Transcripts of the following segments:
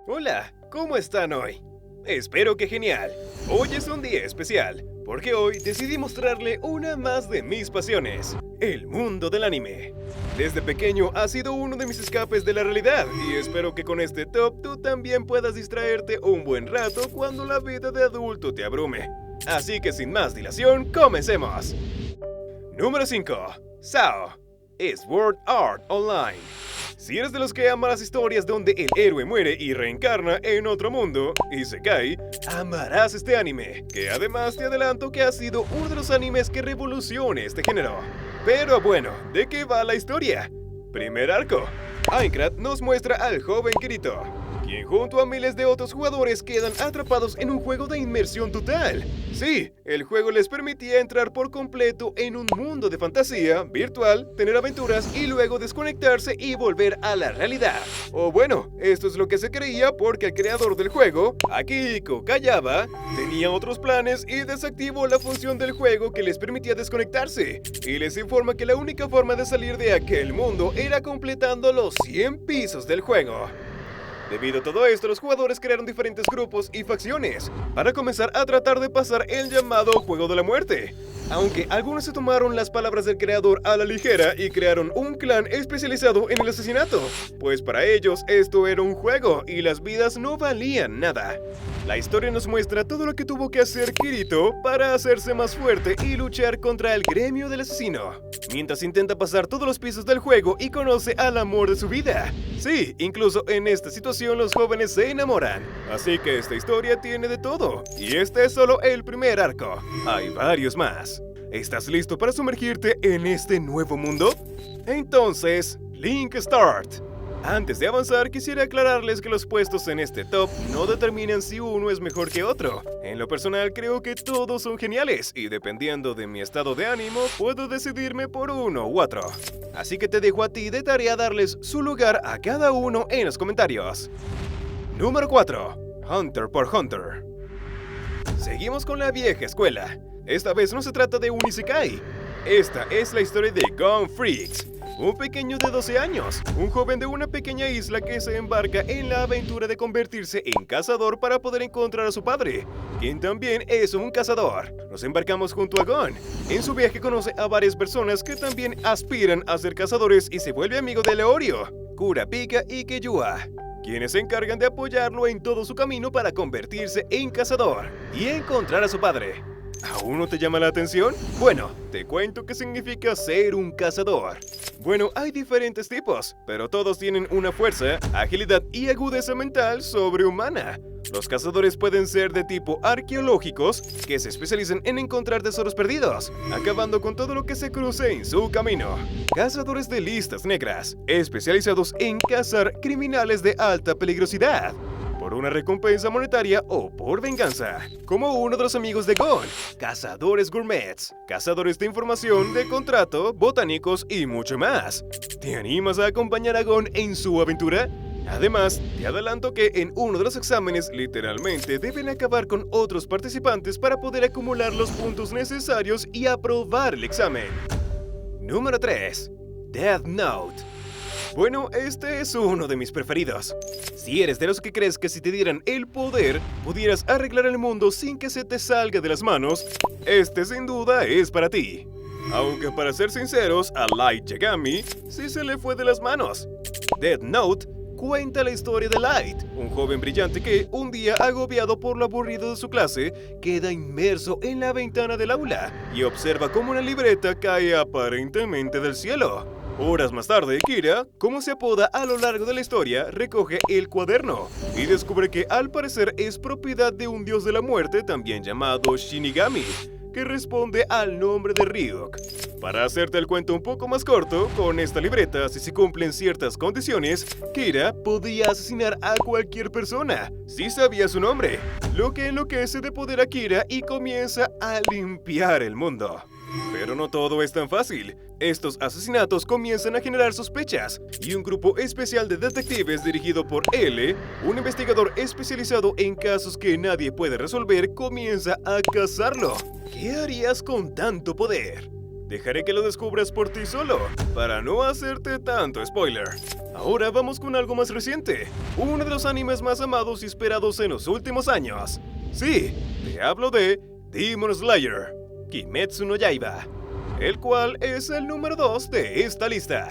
Hola, ¿cómo están hoy? Espero que genial. Hoy es un día especial, porque hoy decidí mostrarle una más de mis pasiones, el mundo del anime. Desde pequeño ha sido uno de mis escapes de la realidad y espero que con este top tú también puedas distraerte un buen rato cuando la vida de adulto te abrume. Así que sin más dilación, comencemos. Número 5. SAO. Sword Art Online. Si eres de los que ama las historias donde el héroe muere y reencarna en otro mundo, Isekai, amarás este anime, que además te adelanto que ha sido uno de los animes que revolucione este género. Pero bueno, ¿de qué va la historia? Primer arco. Aincrad nos muestra al joven Kirito, quien junto a miles de otros jugadores quedan atrapados en un juego de inmersión total. Sí, el juego les permitía entrar por completo en un mundo de fantasía virtual, tener aventuras y luego desconectarse y volver a la realidad. O bueno, esto es lo que se creía porque el creador del juego, Akihiko Kayaba, tenía otros planes y desactivó la función del juego que les permitía desconectarse. Y les informa que la única forma de salir de aquel mundo era completando los 100 pisos del juego. Debido a todo esto, los jugadores crearon diferentes grupos y facciones para comenzar a tratar de pasar el llamado Juego de la Muerte. Aunque algunos se tomaron las palabras del creador a la ligera y crearon un clan especializado en el asesinato, pues para ellos esto era un juego y las vidas no valían nada. La historia nos muestra todo lo que tuvo que hacer Kirito para hacerse más fuerte y luchar contra el gremio del asesino, mientras intenta pasar todos los pisos del juego y conoce al amor de su vida. Sí, incluso en esta situación los jóvenes se enamoran. Así que esta historia tiene de todo, y este es solo el primer arco. Hay varios más. ¿Estás listo para sumergirte en este nuevo mundo? Entonces, Link Start. Antes de avanzar, quisiera aclararles que los puestos en este top no determinan si uno es mejor que otro. En lo personal, creo que todos son geniales y dependiendo de mi estado de ánimo, puedo decidirme por uno u otro. Así que te dejo a ti de tarea darles su lugar a cada uno en los comentarios. Número 4. Hunter x Hunter. Seguimos con la vieja escuela. Esta vez no se trata de un isekai. Esta es la historia de Gon Freaks, un pequeño de 12 años, un joven de una pequeña isla que se embarca en la aventura de convertirse en cazador para poder encontrar a su padre, quien también es un cazador. Nos embarcamos junto a Gon. En su viaje conoce a varias personas que también aspiran a ser cazadores y se vuelve amigo de Leorio, Kurapika y Keyua, quienes se encargan de apoyarlo en todo su camino para convertirse en cazador y encontrar a su padre. ¿Aún no te llama la atención? Bueno, te cuento qué significa ser un cazador. Bueno, hay diferentes tipos, pero todos tienen una fuerza, agilidad y agudeza mental sobrehumana. Los cazadores pueden ser de tipo arqueológicos, que se especializan en encontrar tesoros perdidos, acabando con todo lo que se cruce en su camino. Cazadores de listas negras, especializados en cazar criminales de alta peligrosidad, por una recompensa monetaria o por venganza, como uno de los amigos de Gon, cazadores gourmets, cazadores de información, de contrato, botánicos y mucho más. ¿Te animas a acompañar a Gon en su aventura? Además, te adelanto que en uno de los exámenes literalmente deben acabar con otros participantes para poder acumular los puntos necesarios y aprobar el examen. Número 3. Death Note. Bueno, este es uno de mis preferidos. Si eres de los que crees que si te dieran el poder, pudieras arreglar el mundo sin que se te salga de las manos, este sin duda es para ti. Aunque para ser sinceros, a Light Yagami sí se le fue de las manos. Death Note cuenta la historia de Light, un joven brillante que, un día agobiado por lo aburrido de su clase, queda inmerso en la ventana del aula y observa cómo una libreta cae aparentemente del cielo. Horas más tarde, Kira, como se apoda a lo largo de la historia, recoge el cuaderno y descubre que al parecer es propiedad de un dios de la muerte también llamado Shinigami, que responde al nombre de Ryuk. Para hacerte el cuento un poco más corto, con esta libreta, si se cumplen ciertas condiciones, Kira podía asesinar a cualquier persona, si sabía su nombre, lo que enloquece de poder a Kira y comienza a limpiar el mundo. Pero no todo es tan fácil. Estos asesinatos comienzan a generar sospechas, y un grupo especial de detectives dirigido por L, un investigador especializado en casos que nadie puede resolver, comienza a cazarlo. ¿Qué harías con tanto poder? dejaré que lo descubras por ti solo, para no hacerte tanto spoiler. Ahora vamos con algo más reciente, uno de los animes más amados y esperados en los últimos años. Sí, te hablo de Demon Slayer, Kimetsu no Yaiba, el cual es el número 2 de esta lista.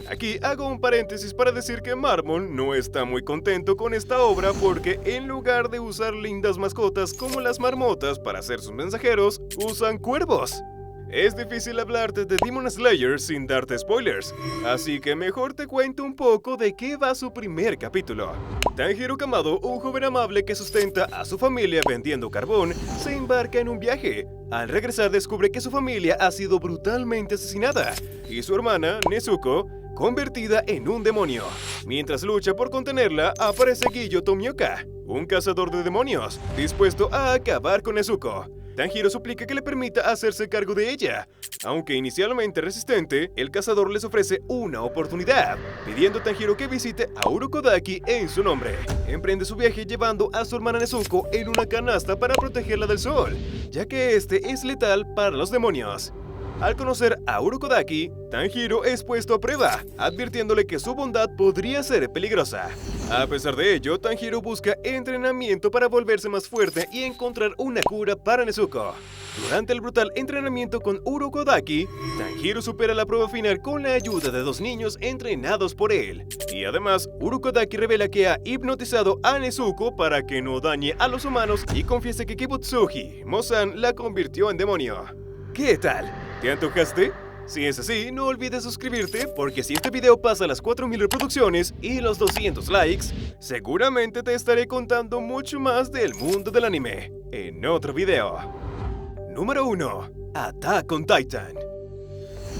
Aquí hago un paréntesis para decir que Mármol no está muy contento con esta obra porque en lugar de usar lindas mascotas como las marmotas para ser sus mensajeros, usan cuervos. Es difícil hablarte de Demon Slayer sin darte spoilers, así que mejor te cuento un poco de qué va su primer capítulo. Tanjiro Kamado, un joven amable que sustenta a su familia vendiendo carbón, se embarca en un viaje. Al regresar descubre que su familia ha sido brutalmente asesinada y su hermana, Nezuko, convertida en un demonio. Mientras lucha por contenerla, aparece Giyo Tomioka, un cazador de demonios, dispuesto a acabar con Nezuko. Tanjiro suplica que le permita hacerse cargo de ella. Aunque inicialmente resistente, el cazador les ofrece una oportunidad, pidiendo a Tanjiro que visite a Urokodaki en su nombre. Emprende su viaje llevando a su hermana Nezuko en una canasta para protegerla del sol, ya que este es letal para los demonios. Al conocer a Urokodaki, Tanjiro es puesto a prueba, advirtiéndole que su bondad podría ser peligrosa. A pesar de ello, Tanjiro busca entrenamiento para volverse más fuerte y encontrar una cura para Nezuko. Durante el brutal entrenamiento con Urokodaki, Tanjiro supera la prueba final con la ayuda de 2 niños entrenados por él. Y además, Urokodaki revela que ha hipnotizado a Nezuko para que no dañe a los humanos y confiesa que Kibutsuji Mosan la convirtió en demonio. ¿Qué tal? ¿Te antojaste? Si es así, no olvides suscribirte porque si este video pasa las 4000 reproducciones y los 200 likes, seguramente te estaré contando mucho más del mundo del anime en otro video. Número 1. Attack on Titan.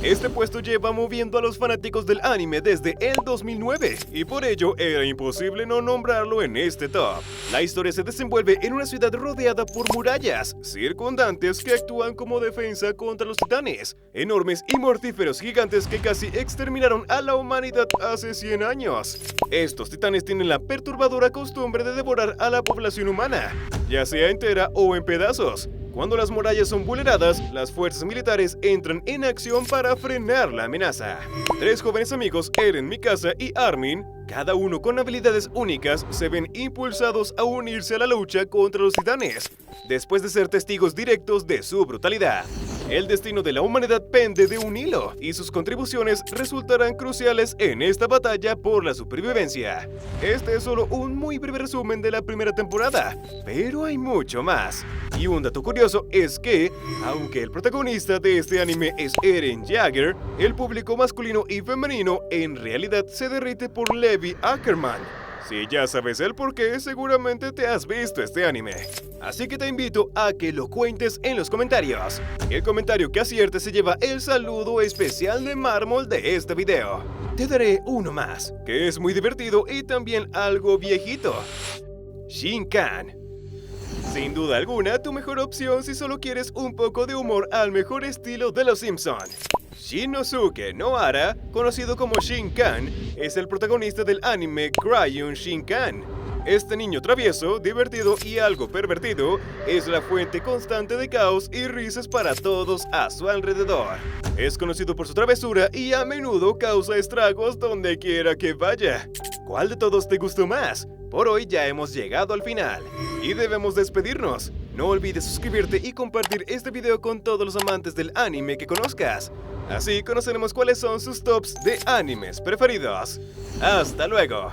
Este puesto lleva moviendo a los fanáticos del anime desde el 2009 y por ello era imposible no nombrarlo en este top. La historia se desenvuelve en una ciudad rodeada por murallas circundantes que actúan como defensa contra los titanes, enormes y mortíferos gigantes que casi exterminaron a la humanidad hace 100 años. Estos titanes tienen la perturbadora costumbre de devorar a la población humana, ya sea entera o en pedazos. Cuando las murallas son vulneradas, las fuerzas militares entran en acción para frenar la amenaza. 3 jóvenes amigos, Eren, Mikasa y Armin, cada uno con habilidades únicas, se ven impulsados a unirse a la lucha contra los titanes, después de ser testigos directos de su brutalidad. El destino de la humanidad pende de un hilo, y sus contribuciones resultarán cruciales en esta batalla por la supervivencia. Este es solo un muy breve resumen de la primera temporada, pero hay mucho más. Y un dato curioso es que, aunque el protagonista de este anime es Eren Jaeger, el público masculino y femenino en realidad se derrite por Levi Ackerman. Si ya sabes el porqué, seguramente te has visto este anime. Así que te invito a que lo cuentes en los comentarios. El comentario que acierte se lleva el saludo especial de Mármol de este video. Te daré uno más, que es muy divertido y también algo viejito. Shinkan. Sin duda alguna, tu mejor opción si solo quieres un poco de humor al mejor estilo de los Simpson. Shinosuke Nohara, conocido como Shinkan, es el protagonista del anime Crayon Shinkan. Este niño travieso, divertido y algo pervertido es la fuente constante de caos y risas para todos a su alrededor. Es conocido por su travesura y a menudo causa estragos donde quiera que vaya. ¿Cuál de todos te gustó más? Por hoy ya hemos llegado al final y debemos despedirnos. No olvides suscribirte y compartir este video con todos los amantes del anime que conozcas. Así conoceremos cuáles son sus tops de animes preferidos. ¡Hasta luego!